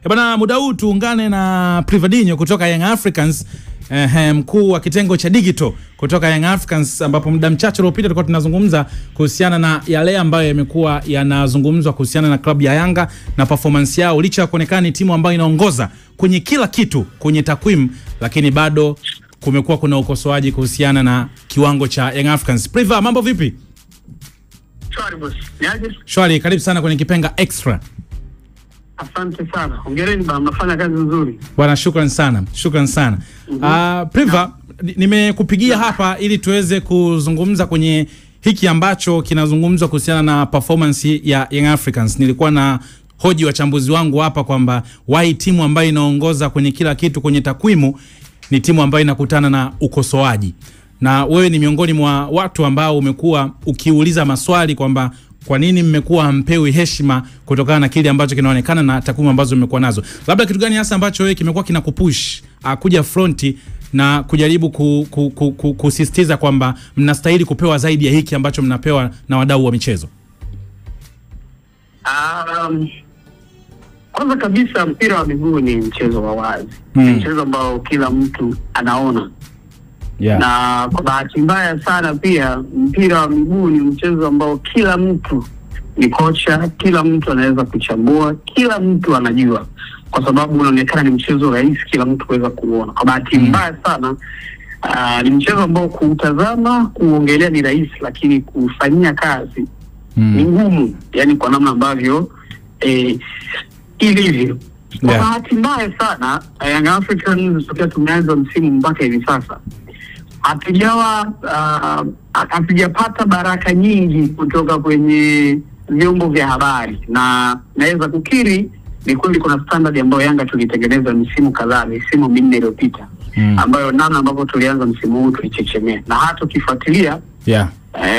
Bana, muda huu tuungane na Privadinho kutoka Young Africans, mkuu wa kitengo cha digital kutoka Young Africans, ambapo muda mchache uliopita tulikuwa tunazungumza kuhusiana na yale ambayo yamekuwa yanazungumzwa kuhusiana na klabu ya Yanga na performance yao, licha ya kuonekana ni timu ambayo inaongoza kwenye kila kitu kwenye takwimu, lakini bado kumekuwa kuna ukosoaji kuhusiana na kiwango cha Young Africans. Priva, mambo vipi? Shwari boss. Niaje? Shwari, karibu sana kwenye Kipenga Extra. Asante sana. Hongereni bwana, mnafanya kazi nzuri. Bwana, shukrani sana. Shukrani sana. Priva, nimekupigia hapa ili tuweze kuzungumza kwenye hiki ambacho kinazungumzwa kuhusiana na performance ya Young Africans. Nilikuwa na hoji wachambuzi wangu hapa kwamba why timu ambayo inaongoza kwenye kila kitu kwenye takwimu ni timu ambayo inakutana na ukosoaji. Na wewe ni miongoni mwa watu ambao umekuwa ukiuliza maswali kwamba kwa nini mmekuwa hampewi heshima kutokana na kile ambacho kinaonekana na takwimu ambazo mmekuwa nazo. Labda kitu gani hasa ambacho wewe kimekuwa kinakupush kuja fronti na kujaribu kusisitiza kwamba mnastahili kupewa zaidi ya hiki ambacho mnapewa na wadau wa michezo? Kwanza kabisa, mpira wa miguu ni mchezo wa wazi. Ni mchezo ambao kila mtu anaona. Yeah. Na kwa bahati mbaya sana pia, mpira wa miguu ni mchezo ambao kila mtu ni kocha, kila mtu anaweza kuchambua, kila mtu anajua, kwa sababu unaonekana ni mchezo rahisi kila mtu kuweza kuona. Kwa bahati mbaya sana, ni mchezo ambao kuutazama, kuongelea ni rahisi, lakini kufanyia kazi ni ngumu, yani kwa namna ambavyo ilivyo. Kwa bahati mbaya sana, Young Africans tokea tumeanza msimu mpaka hivi sasa hatujapata baraka nyingi kutoka kwenye vyombo vya habari, na naweza kukiri ni kweli kuna standard ambayo Yanga tulitengeneza msimu kadhaa, msimu minne iliyopita, ambayo namna ambavyo tulianza msimu huu tulichechemea. Na hata ukifuatilia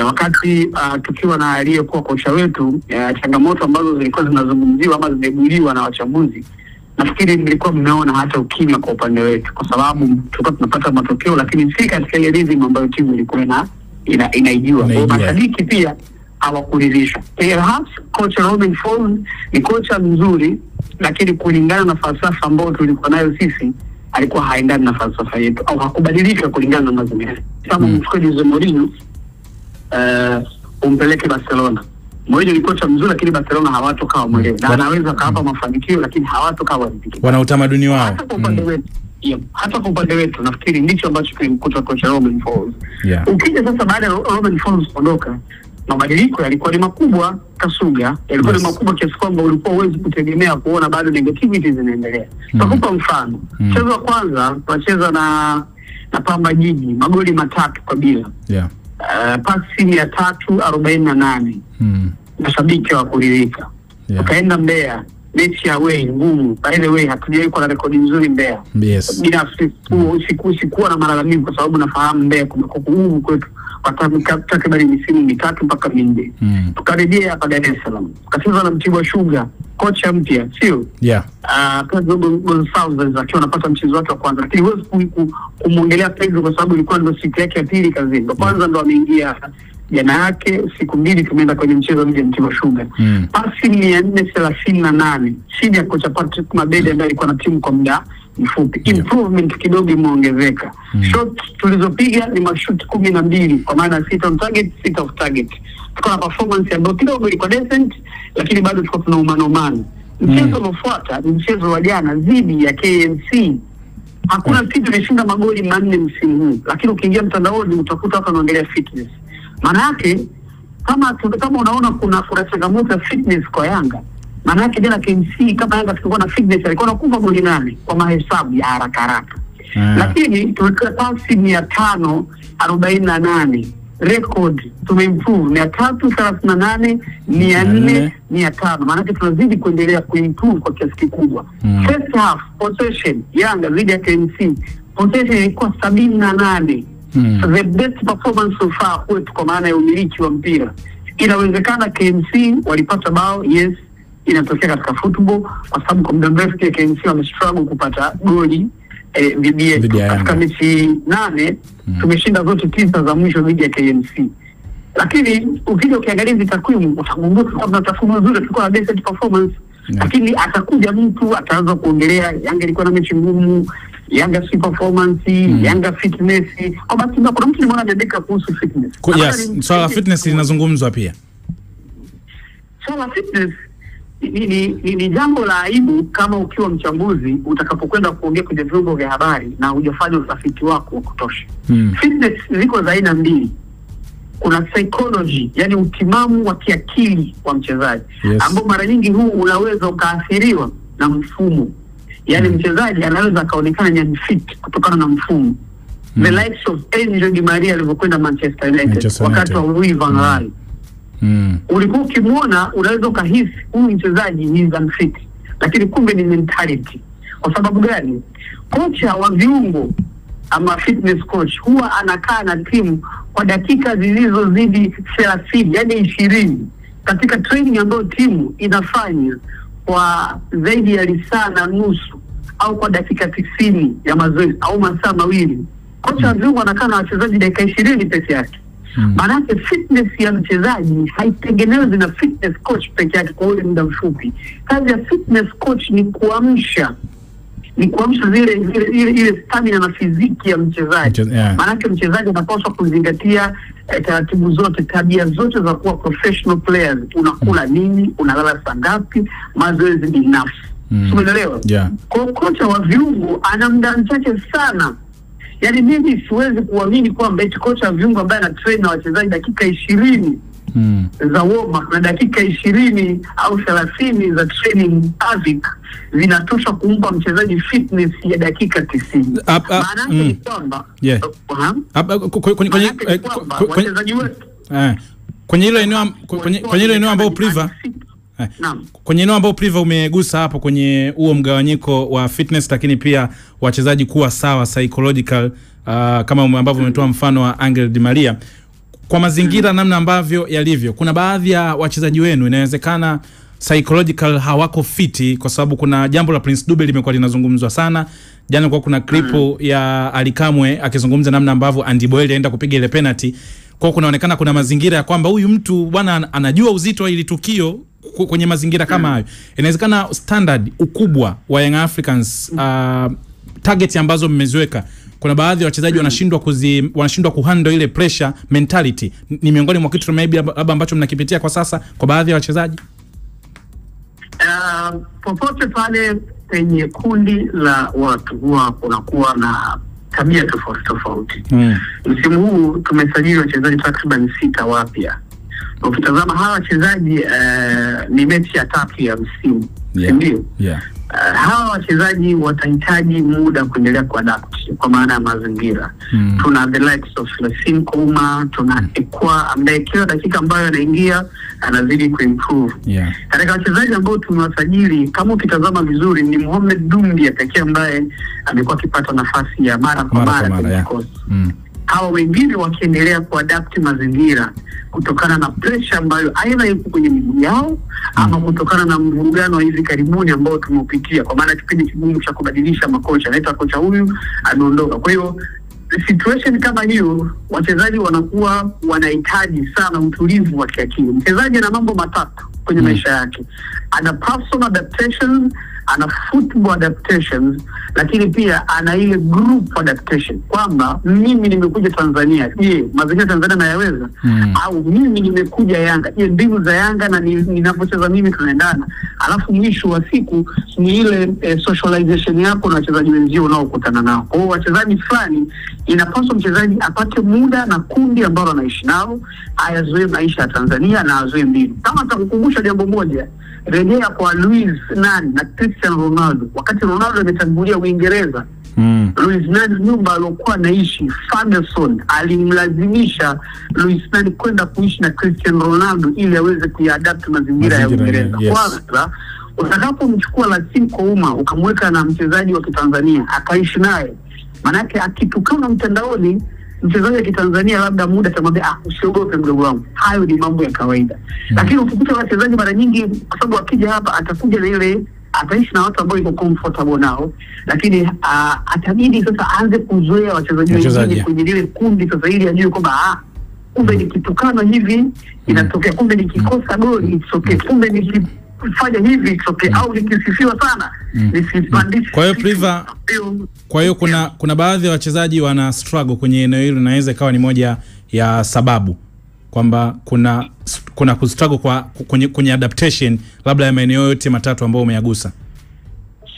wakati tukiwa na aliyekuwa kocha wetu, changamoto ambazo zilikuwa zinazungumziwa ama zimeguliwa na wachambuzi, nafikiri mlikuwa mmeona hata ukimya kwa upande wetu, kwa sababu tulikuwa tunapata matokeo lakini si katika ile rhythm ambayo timu ilikuwa inaijua. Kwa mashabiki pia hawakuridhishwa. Perhaps coach Romain Folz ni kocha mzuri, lakini kulingana na falsafa ambayo tulikuwa nayo sisi alikuwa haendani na falsafa yetu, au hakubadilika kulingana na mazingira. Kama mchukue Jose Mourinho umpeleke Barcelona, Mourinho ni kocha mzuri, lakini Barcelona hawatoka wamwelewa, na anaweza kaapa mafanikio lakini hawatoka waridhiki. Wana utamaduni wao. Hata kwa upande wetu, hata kwa upande wetu nafikiri ndicho ambacho kilimkuta kocha Romain Folz. Ukija sasa baada ya Romain Folz kuondoka, mabadiliko yalikuwa ni makubwa Kasuga, yalikuwa ni makubwa kiasi kwamba ulikuwa huwezi kutegemea kuona bado negativity zinaendelea. Takupa mfano. Mchezo wa kwanza tunacheza na Pamba Jiji, magoli 3-0. Pasi 348. Mashabiki wa kuridhika. Wakaenda Mbeya, mechi ya away ngumu. By the way, hatujawahi kuwa na rekodi nzuri Mbeya. Binafsi sikuwa na malalamiko, kwa sababu nafahamu Mbeya kumekuwa kugumu kwetu kwa takriban misimu 3 mpaka 4. Tukarejea hapa Dar es Salaam, tukacheza na Mtibwa Sugar, kocha mpya, sio? Pedro Gonçalves akiwa anapata mchezo wake wa kwanza, lakini huwezi kumwongelea Pedro kwa sababu ilikuwa ndio siku yake ya pili kazini. Kwanza ndo ameingia jana yake, siku 2 tumeenda kwenye mchezo dhidi ya Mtibwa Sugar. Pasi 438 chini ya kocha Patrick Mabede ambaye alikuwa na timu kwa muda mfupi. Improvement kidogo imeongezeka. Shot tulizopiga ni mashoot 12, kwa maana 6 on target, 6 off target. Tuko na performance ambayo kidogo ilikuwa decent, lakini bado tuko tuna umano. Mchezo unaofuata ni mchezo wa jana dhidi ya KMC. Hakuna kitu kimeshinda magoli 4 msimu huu, lakini ukiingia mtandaoni utakuta watu wanaongelea fitness. Maana yake kama unaona kuna changamoto ya fitness kwa Yanga, maana yake jana KMC kama Yanga tulikuwa na fitness alikuwa anakufa goli 8 kwa mahesabu ya haraka. Lakini tulikuwa pasi 548, record tumeimprove 338, 400, 500. Maana yake tunazidi kuendelea kuimprove kwa kiasi kikubwa. First half possession Yanga dhidi ya KMC, possession ilikuwa 78. The best performance so far kwetu kwa maana ya umiliki wa mpira. Inawezekana KMC walipata bao, yes, inatokea katika football, kwa sababu kwa muda mrefu KMC wamestruggle kupata goli katika mechi 8. Tumeshinda zote 9 za mwisho dhidi ya KMC. Lakini ukija ukiangalia takwimu utagundua kwamba takwimu nzuri, tulikuwa na decent performance. Lakini atakuja mtu ataanza kuongelea Yanga ilikuwa na mechi ngumu, Yanga si performance, Yanga fitness. Kwa basi kuna mtu nimeona amebeka kuhusu fitness. Yes, swala fitness linazungumzwa pia. Swala fitness ni jambo la aibu kama ukiwa mchambuzi utakapokwenda kuongea kwenye vyombo vya habari na hujafanya utafiti wako wa kutosha. Fitness ziko za aina mbili. Kuna psychology, yani utimamu wa kiakili wa mchezaji, ambao mara nyingi huu unaweza ukaathiriwa na mfumo. Yani mchezaji anaweza akaonekana ni unfit kutokana na mfumo. The likes of Angel Di Maria alivyokwenda Manchester United wakati wa Louis van Gaal. Ulikuwa ukimwona unaweza ukahisi huyu mchezaji ni unfit, lakini kumbe ni mentality. Kwa sababu gani? Kocha wa viungo ama fitness coach huwa anakaa na timu kwa dakika zilizozidi 30, yani 20, katika training ambayo timu inafanya kwa zaidi ya lisaa na nusu au kwa dakika 90 ya mazoezi au masaa mawili. Kocha wa viungo anakaa na wachezaji dakika 20 peke yake. Maanake fitness ya mchezaji haitengenezwi na fitness coach peke yake kwa ule muda mfupi. Kazi ya fitness coach ni kuamsha ile stamina na fiziki ya mchezaji. Maanake mchezaji anapaswa kuzingatia taratibu zote, tabia zote za kuwa professional players. Unakula nini, unalala saa ngapi, mazoezi binafsi. Umeelewa? Kwa kocha wa viungo ana muda mchache sana. Yani mimi siwezi kuamini kwamba eti kocha wa viungo ambaye ana train na wachezaji dakika 20 za warm up na dakika 20 au 30 za training basic zinatosha kumpa mchezaji fitness ya dakika 90. Maana ni kwamba wachezaji wetu kwenye hilo eneo ambao Priva kwenye eneo ambao Priva umegusa hapo kwenye huo mgawanyiko wa fitness, lakini pia wachezaji kuwa sawa psychological, kama ambavyo umetoa mfano wa Angel Di Maria, kwa mazingira namna ambavyo yalivyo, kuna baadhi ya wachezaji wenu inawezekana psychological hawako fiti, kwa sababu kuna jambo la Prince Dube limekuwa linazungumzwa sana. Jana kwa kuna clip ya Alikamwe akizungumza namna ambavyo Andy Boyle aenda kupiga ile penalty. Kwa kunaonekana kuna mazingira ya kwamba huyu mtu bwana anajua uzito wa ile tukio kwenye mazingira kama hayo. Inawezekana standard ukubwa wa Young Africans, target ambazo mmeziweka, kuna baadhi ya wachezaji wanashindwa kuhandle ile pressure mentality. Ni miongoni mwa kitu maybe labda ambacho mnakipitia kwa sasa kwa baadhi ya wachezaji. Popote pale penye kundi la watu huwa kunakuwa na tabia tofauti. Msimu huu tumesajili wachezaji takriban 6 wapya. Ukitazama hawa wachezaji ni mechi ya 3 ya msimu. Ndio. Hawa wachezaji watahitaji muda kuendelea kuadapt kwa maana ya mazingira. Tuna the likes of Lassine Kouma, tuna Ekwa ambaye kila dakika ambayo anaingia anazidi kuimprove. Katika wachezaji ambao tumewasajili, kama ukitazama vizuri, ni Mohamed Dumbia pekee ambaye amekuwa akipata nafasi ya mara kwa mara kwenye kikosi. Hawa wengine wakiendelea kuadapt mazingira kutokana na pressure ambayo aidha iko kwenye miguu yao ama kutokana na mvurugano wa hivi karibuni ambao tumeupitia, kwa maana kipindi kigumu cha kubadilisha makocha, naita kocha huyu ameondoka. Kwa hiyo situation kama hiyo, wachezaji wanakuwa wanahitaji sana utulivu wa kiakili. Mchezaji ana mambo matatu kwenye maisha yake: ana personal adaptations, ana football adaptations, lakini pia ana ile group adaptation, kwamba mimi nimekuja Tanzania, je, mazingira Tanzania nayaweza? Au mimi nimekuja Yanga, je, mbinu za Yanga na ninapocheza mimi tunaendana? Alafu mwisho wa siku ni ile socialization yako na wachezaji wenzio unaokutana nao. Kwa hiyo wachezaji fulani inapaswa mchezaji apate muda na kundi ambalo anaishi nao, ayazoe maisha ya Tanzania na azoe mbinu. Kama atakukumbusha jambo moja, rejea kwa Luis Nani na Cristiano Ronaldo. Wakati Ronaldo ametangulia Uingereza, Luis Nani nyumba alikuwa anaishi Ferguson alimlazimisha Luis Nani kwenda kuishi na Cristiano Ronaldo ili aweze kuiadapt mazingira ya Uingereza. Kwanza utakapomchukua Lassine Kouma ukamweka na mchezaji wa Kitanzania akaishi naye, manake akitukana mtandaoni mchezaji wa Kitanzania labda muda atamwambia usiogope mdogo wangu, hayo ni mambo ya kawaida. Lakini ukikuta wachezaji mara nyingi, kwa sababu akija hapa atakuja na ile, ataishi na watu ambao iko comfortable nao, lakini atabidi sasa aanze kuzoea wachezaji wengine kwenye ile kundi sasa, ili ajue kwamba kumbe nikitukana hivi inatokea, kumbe nikikosa goli itokee, kumbe kufanya hivi itokee au nikisifiwa sana nisipandishe. Kwa hiyo Priva, kwa hiyo kuna baadhi ya wachezaji wana struggle kwenye eneo hilo, naweza ikawa ni moja ya sababu kwamba kuna kustruggle kwenye adaptation labda ya maeneo yote matatu ambayo umeyagusa.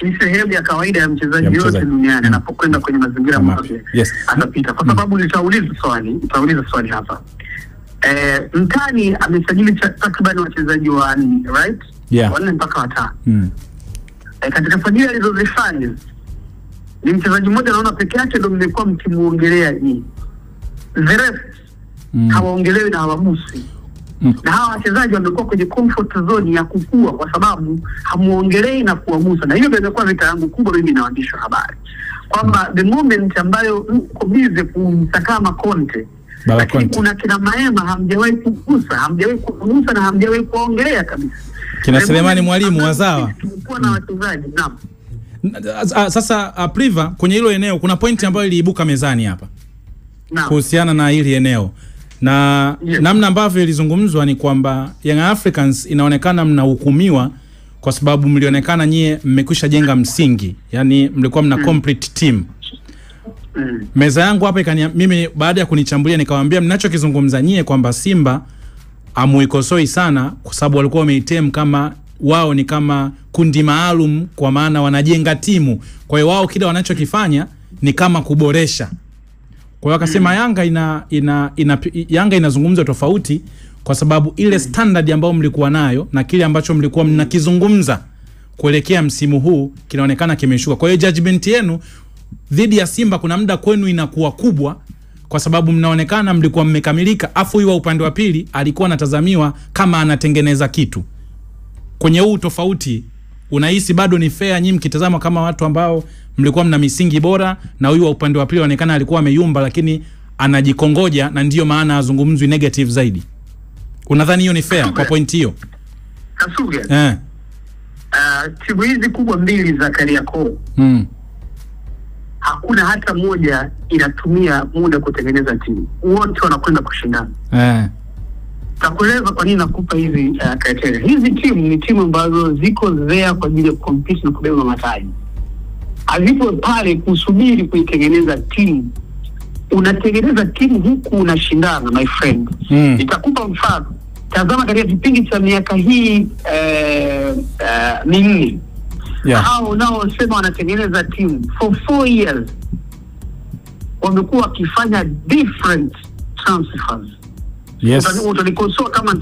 Ni sehemu ya kawaida ya mchezaji yote duniani anapokwenda kwenye mazingira mapya. Yes. Atapita. Kwa sababu nitauliza swali hapa. Mtani amesajili takriban wachezaji wanne, right? Yeah. Wanne mpaka watano. Katika sajili alizozifanya ni mchezaji mmoja naona peke yake ndio mmekuwa mkimuongelea nyinyi. The rest hawaongelewi na hawagusi. Na hawa wachezaji wamekuwa kwenye comfort zone ya kukua kwa sababu hamuongelei na kuamusa. Na hiyo ndio imekuwa vita yangu kubwa mimi na waandishi wa habari. Kwamba the moment ambayo uko busy kumsakama Conte, lakini kuna kina Maema hamjawahi kugusa, hamjawahi kuamusa na hamjawahi kuongelea kabisa. Kina Selemani Mwalimu wazawa. Tulikuwa na wachezaji, naam. Sasa Priva, kwenye hilo eneo kuna pointi ambayo iliibuka mezani hapa. Kuhusiana na hili eneo. Na namna ambavyo ilizungumzwa ni kwamba Young Africans inaonekana mnahukumiwa kwa sababu mlionekana nyie mmekwisha jenga msingi. Yani mlikuwa mna complete team. Meza yangu hapa mimi baada ya kunichambulia nikawaambia mnachokizungumza nyie kwamba Simba amuikosoi sana kwa sababu walikuwa wameitem kama wao ni kama kundi maalum, kwa maana wanajenga timu. Kwa hiyo wao kile wanachokifanya ni kama kuboresha. Kwa hiyo akasema Yanga inazungumza tofauti kwa sababu ile standard ambayo mlikuwa nayo na kile ambacho mlikuwa mnakizungumza kuelekea msimu huu kinaonekana kimeshuka. Kwa hiyo judgment yenu dhidi ya Simba kuna muda kwenu inakuwa kubwa kwa sababu mnaonekana mlikuwa mmekamilika, afu yeye upande wa pili alikuwa anatazamiwa kama anatengeneza kitu. Kwenye huu tofauti unahisi bado ni fair nyinyi mkitazama kama watu ambao mlikuwa mna misingi bora, na huyu wa upande wa pili anaonekana alikuwa ameyumba lakini anajikongoja na ndio maana azungumzwi negative zaidi? Unadhani hiyo ni fair kwa point hiyo? Kasuga. Timu hizi kubwa mbili za Kariakoo. Hakuna hata moja inatumia muda kutengeneza timu. Wote wanakwenda kushindana. Takueleza kwa nini nakupa hizi criteria. Hizi timu ni timu ambazo ziko there kwa ajili ya compete na kubeba mataji. Hazipo pale kusubiri kuitengeneza timu. Unatengeneza timu huku unashindana, my friend. Nitakupa mfano. Tazama katika kipindi cha miaka hii mingi. Hao nao sema wanatengeneza timu for 4 years. Wamekuwa wakifanya different transfers. Yes. Utanikosoa kama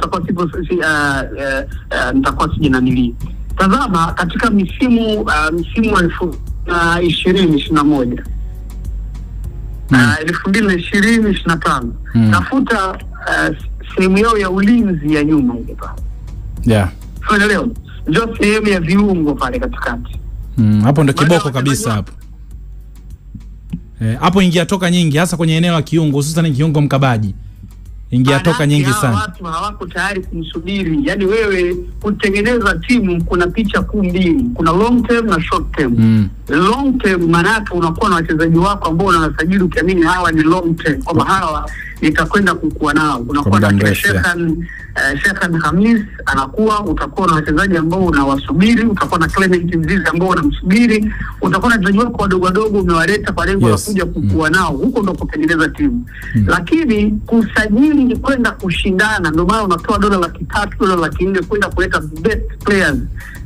nitakuwa sijinanili. Tazama katika msimu wa 2021 2025 tafuta sehemu yao ya ulinzi ya nyuma ile pale. Unaelewa? Ndio sehemu ya viungo pale katikati. Hapo ndo kiboko kabisa hapo. Hapo ingia toka nyingi hasa kwenye eneo la kiungo, hususan kiungo mkabaji. Ingia toka nyingi sana. Watu hawako tayari kumsubiri. Yaani wewe kutengeneza timu kuna picha kuu mbili. Kuna long term na short term. Long term maana yake unakuwa na wachezaji wako ambao unawasajili ukiamini hawa ni long term. Kwamba hawa nitakwenda kukua nao. Unakuwa na Sheikhan Hamis anakuwa, utakuwa na wachezaji ambao unawasubiri, utakuwa na Clement Mzizi ambao unamsubiri, utakuwa na wachezaji wako wadogo wadogo umewaleta kwa lengo la kuja kukua nao. Huko ndo kutengeneza timu. Lakini kusajili ni kwenda kushindana. Ndio maana unatoa $300,000, $400,000 kwenda kuleta best players.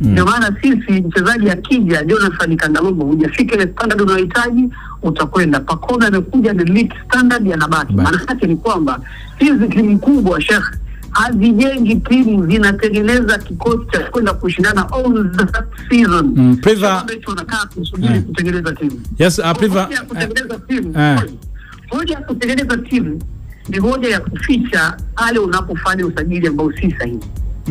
Ndio maana sisi mchezaji akija Jonathan Kandalombo hujafika ile standard unayohitaji, utakwenda Pakome amekuja ni elite standard yanabaki. Maana yake ni kwamba hizi timu kubwa Sheikh hazijengi timu, zinatengeneza kikosi cha kwenda kushindana all the season. Priva unakaa kusubiri kutengeneza timu. Yes, Priva kutengeneza timu. Hoja ya kutengeneza timu ni hoja ya kuficha pale unapofanya usajili ambao si sahihi.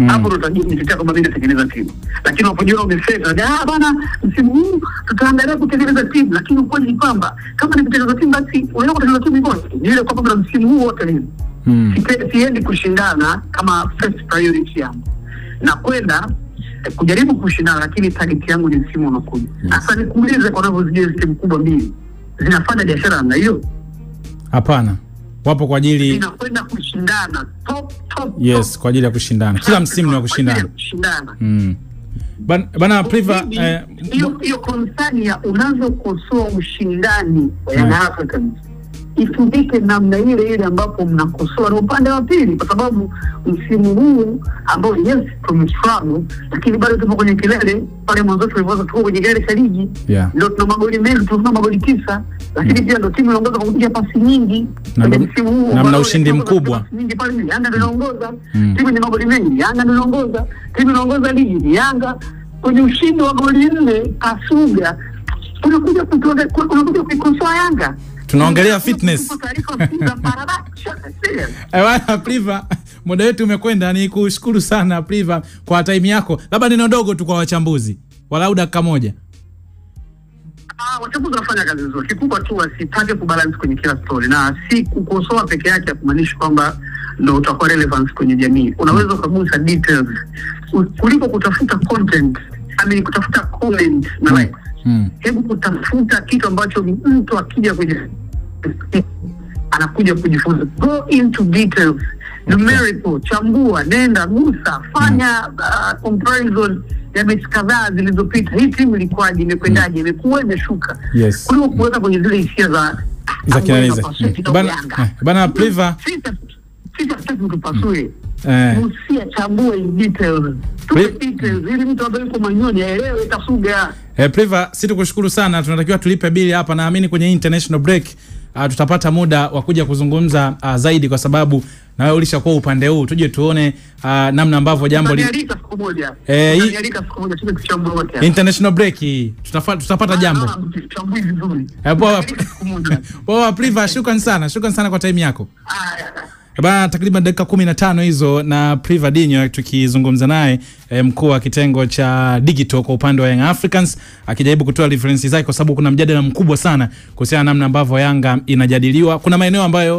Hapo ndo tutajitetea kwamba mimi natengeneza timu. Lakini unapojua umefeka, bana msimu huu tutaangalia kutengeneza timu, lakini ukweli ni kwamba kama ni kutengeneza timu basi unaweza kutengeneza timu yote. Ni ile kwamba msimu huu wote hivi. Siendi kushindana kama first priority yangu. Na kwenda kujaribu kushindana lakini target yangu ni msimu unakuja. Sasa nikuulize kwa nini zile timu kubwa mbili zinafanya biashara na hiyo? Hapana. Wapo kwa ajili zinakwenda kushindana kushindana top. Yes, kwa ajili ya kushindana. Kila msimu ni wa kushindana. Bana Priva, hiyo concern ya unazokosoa ushindani wa Young Africans ifundike namna ile ambapo mnakosoa na upande wa pili, kwa sababu msimu huu ambao yes tumestruggle, lakini bado tupo kwenye kilele. Pale mwanzo tulivyoanza tuko kwenye kilele cha ligi, ndio tuna magoli mengi, tuna magoli 9, lakini pia ndio timu inaongoza kwa kupiga pasi nyingi kwenye msimu huu, na mna ushindi mkubwa nyingi pale. Yanga ndio inaongoza, timu ni magoli mengi, Yanga ndio inaongoza, timu inaongoza ligi Yanga kwenye ushindi wa goli 4 Kasuga. Unakuja kuikosoa Yanga. Tunaongelea fitness. Bwana Priva, muda wetu umekwenda. Ni kushukuru sana Priva kwa time yako. Labda neno dogo tu kwa wachambuzi, walau dakika moja. Wachambuzi wanafanya kazi nzuri. Kikubwa tu wasitake kubalance kwenye kila story, na si kukosoa peke yake kumaanisha kwamba ndio utakuwa relevance kwenye jamii. Unaweza kugusa details kuliko kutafuta content, kutafuta comment na likes. Hebu kutafuta kitu ambacho mtu akija kwenye anakuja kujifunza. Go into details, numerical, chambua, nenda, gusa, fanya comparison ya mechi kadhaa zilizopita. Hii timu ilikuwaje, imekwendaje, imekuwa imeshuka. Kuliko kuweka kwenye zile hisia za kinaweza. Bana Priva, sisi tutapasue. Usia chambua in details. Details ili mtu ambaye yuko manyoni aelewe Kasuga. Priva, sisi tukushukuru sana. Tunatakiwa tulipe bili hapa. Naamini kwenye international break tutapata muda wa kuja kuzungumza zaidi, kwa sababu na wewe ulishakuwa upande huu. Tuje tuone namna ambavyo jambo international break tutapata jambo. Poa Priva, shukrani sana kwa time yako. Bana, takriban dakika 15 hizo na Priva Dinho tukizungumza naye, mkuu wa kitengo cha digital kwa upande wa Young Africans, akijaribu kutoa references zake, kwa sababu kuna mjadala mkubwa sana kuhusiana na namna ambavyo Yanga inajadiliwa. Kuna maeneo ambayo